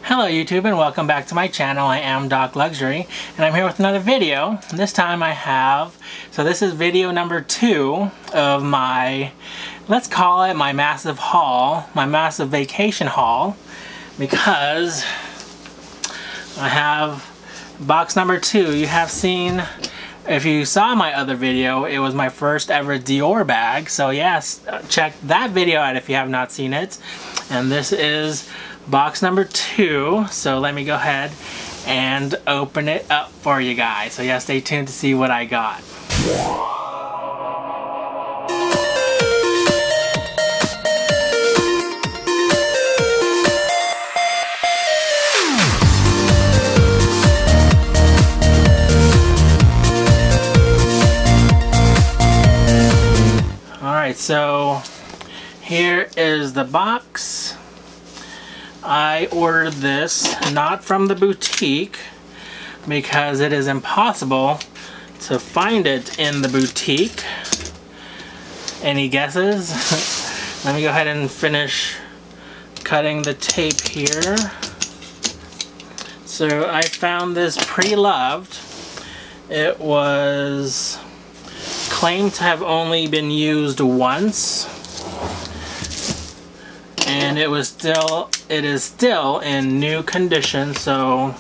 Hello YouTube and welcome back to my channel. I am docLUXURY and I'm here with another video. This time I have, so this is video number 2 of my, let's call it my massive haul, my massive vacation haul, because I have box number 2. You have seen, if you saw my other video, it was my first ever Dior bag. So yes, check that video out if you have not seen it. And this is box number 2. So let me go ahead and open it up for you guys. So yeah, stay tuned to see what I got. Alright, so here is the box. I ordered this not from the boutique because it is impossible to find it in the boutique. Any guesses? Let me go ahead and finish cutting the tape here. So I found this pre-loved. It was claimed to have only been used once, and it is still in new condition, so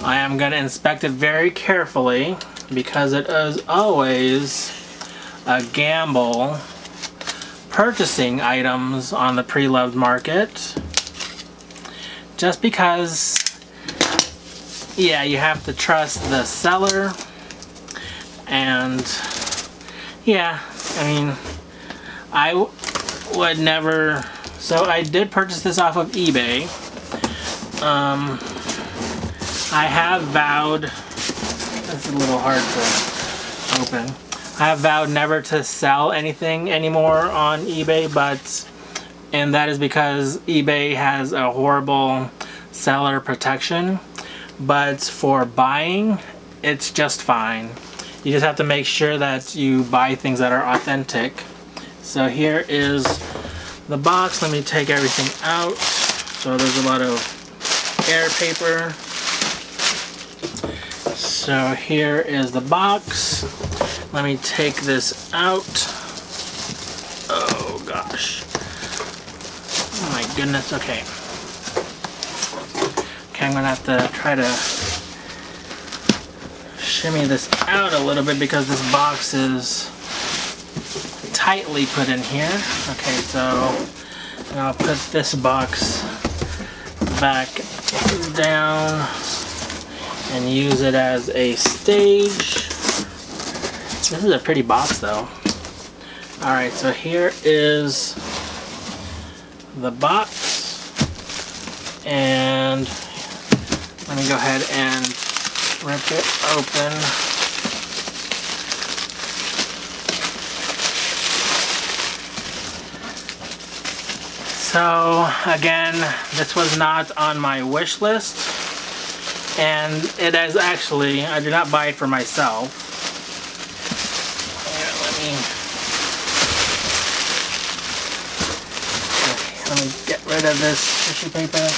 I am going to inspect it very carefully because it is always a gamble purchasing items on the pre-loved market, just because, yeah, you have to trust the seller. And yeah, I mean, I would never. So I did purchase this off of eBay. I have vowed, this is a little hard to open. I have vowed never to sell anything anymore on eBay, and that is because eBay has a horrible seller protection. But for buying, it's just fine. You just have to make sure that you buy things that are authentic. So here is the box. Let me take everything out. So there's a lot of air paper. So here is the box. Let me take this out. Oh gosh. Oh my goodness, okay. Okay, I'm gonna have to try to shimmy this out a little bit because this box is tightly put in here. Okay, so I'll put this box back down and use it as a stage. This is a pretty box though. Alright, so here is the box, and let me go ahead and rip it open. So again, this was not on my wish list, and it is actually, I did not buy it for myself. Here, let me get rid of this tissue paper.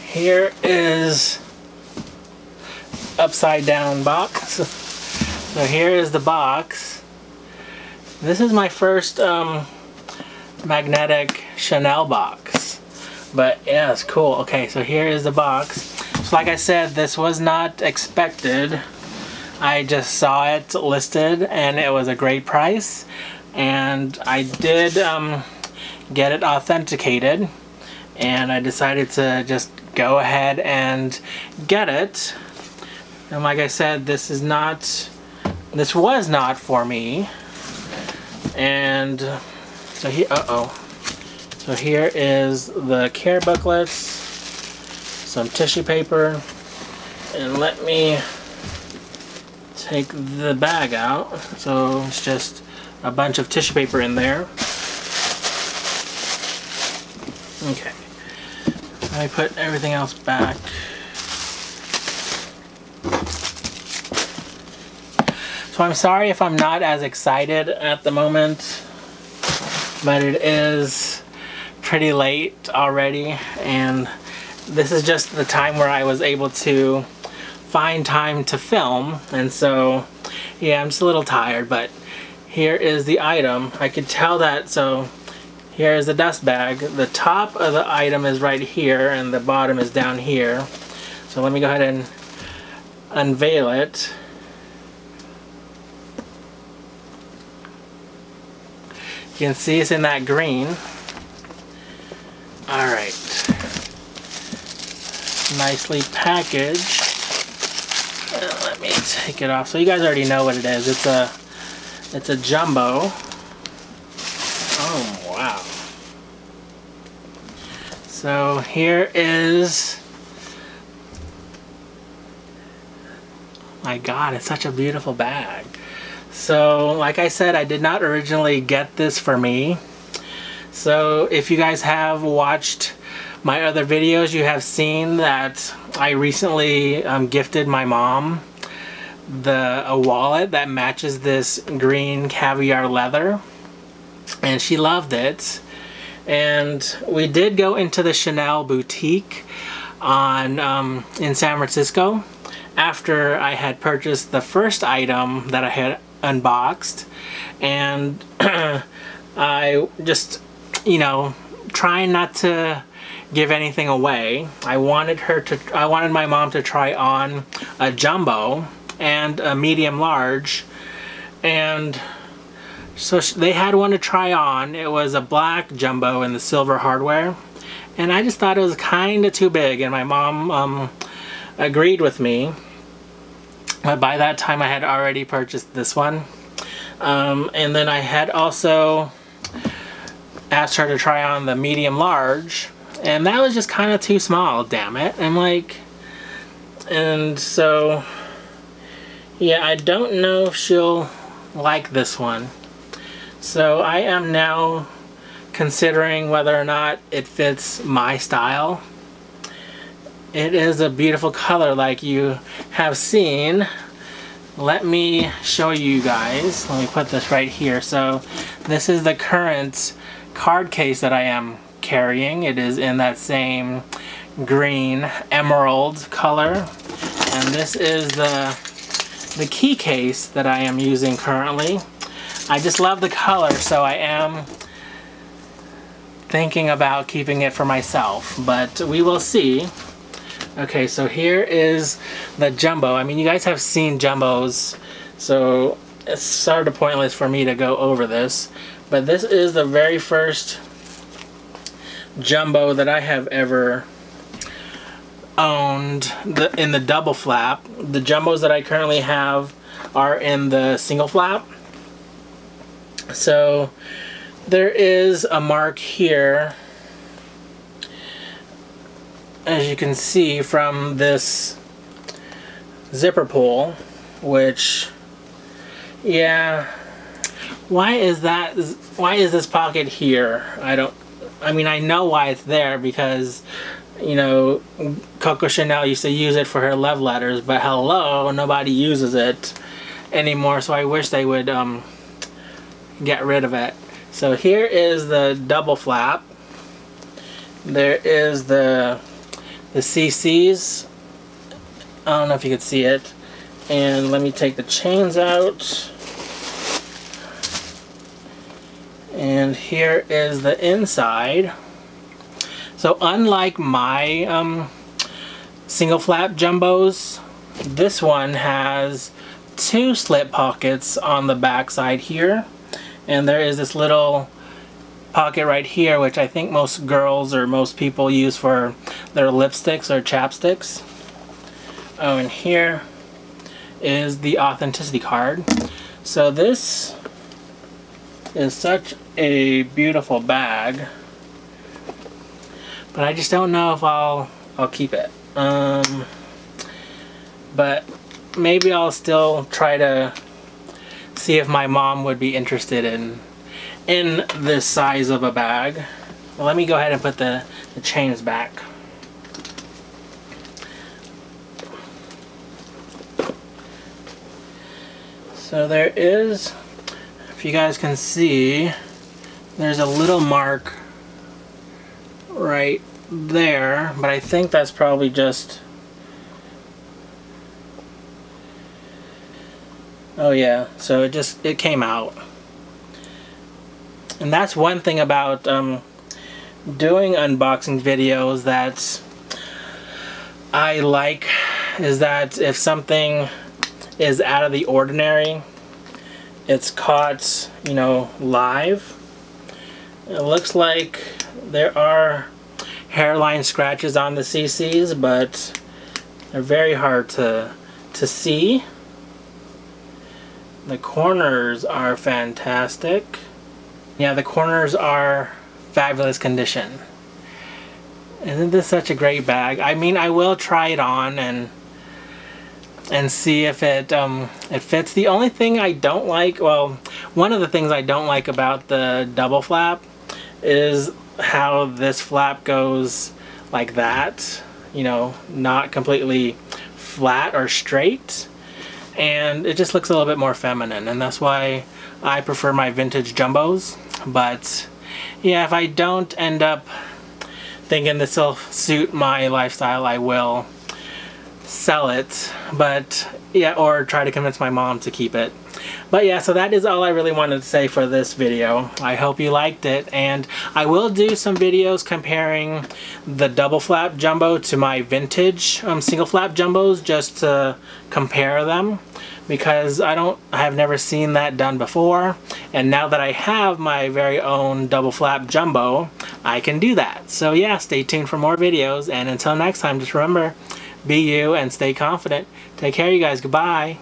Here is upside down box. So here is the box. This is my first magnetic Chanel box, but yeah, it's cool. Okay, so here is the box. So like I said, this was not expected. I just saw it listed and it was a great price, and I did get it authenticated, and I decided to just go ahead and get it. And like I said, this was not for me. And so here, so here is the care booklets, some tissue paper, and let me take the bag out. So it's just a bunch of tissue paper in there. Okay. I put everything else back. So I'm sorry if I'm not as excited at the moment. but it is pretty late already, and this is just the time where I was able to find time to film, and so yeah, I'm just a little tired. But here is the item. I could tell that, so here is the dust bag. The top of the item is right here and the bottom is down here. So let me go ahead and unveil it. You can see it's in that green. Alright. Nicely packaged. Let me take it off. So you guys already know what it is. It's a jumbo. Oh wow. So here is, my god, it's such a beautiful bag. So like I said, I did not originally get this for me. So if you guys have watched my other videos, you have seen that I recently gifted my mom a wallet that matches this green caviar leather, and she loved it. And we did go into the Chanel boutique in San Francisco after I had purchased the first item that I had unboxed, and I just, you know, trying not to give anything away. I wanted my mom to try on a jumbo and a medium large, and so they had one to try on. It was a black jumbo in the silver hardware, and I just thought it was kind of too big, and my mom agreed with me. But by that time I had already purchased this one, and then I had also asked her to try on the medium large, and that was just kind of too small, damn it. I'm like, and so yeah, I don't know if she'll like this one. So I am now considering whether or not it fits my style. It is a beautiful color like you have seen. Let me show you guys. Let me put this right here. So this is the current card case that I am carrying. It is in that same green emerald color. And this is the key case that I am using currently. I just love the color, so I am thinking about keeping it for myself, but we will see. Okay, so here is the jumbo. I mean, you guys have seen jumbos, so it's sort of pointless for me to go over this, but this is the very first jumbo that I have ever owned in the double flap. The jumbos that I currently have are in the single flap. So there is a mark here, as you can see, from this zipper pull, which, yeah, why is this pocket here? I mean, I know why it's there, because, you know, Coco Chanel used to use it for her love letters, but hello, nobody uses it anymore, so I wish they would get rid of it. So here is the double flap. There is the CCs. I don't know if you could see it. And let me take the chains out. And here is the inside. So unlike my single flap jumbos, this one has two slip pockets on the back side here. And there is this little pocket right here, which I think most girls or most people use for their lipsticks or chapsticks. Oh, and here is the authenticity card. So this is such a beautiful bag, but I just don't know if I'll keep it. But maybe I'll still try to see if my mom would be interested in this size of a bag. Well, let me go ahead and put the chains back. So there is, if you guys can see, There's a little mark right there, but I think that's probably just... Oh yeah, so it came out. And that's one thing about doing unboxing videos that I like, is that if something is out of the ordinary, it's caught, you know, live. It looks like there are hairline scratches on the CCs, but they're very hard to see. The corners are fantastic. Yeah, the corners are fabulous condition. Isn't this such a great bag? I mean, I will try it on and see if it fits. The only thing I don't like, well, one of the things I don't like about the double flap is how this flap goes like that, you know, not completely flat or straight, and it just looks a little bit more feminine, and that's why I prefer my vintage jumbos. But yeah, if I don't end up thinking this will suit my lifestyle, I will sell it, but yeah, or try to convince my mom to keep it. But yeah, so that is all I really wanted to say for this video. I hope you liked it, and I will do some videos comparing the double flap jumbo to my vintage single flap jumbos, just to compare them, because I have never seen that done before, and now that I have my very own double flap jumbo, I can do that. So yeah, stay tuned for more videos, and until next time, just remember, be you and stay confident. Take care, you guys. Goodbye.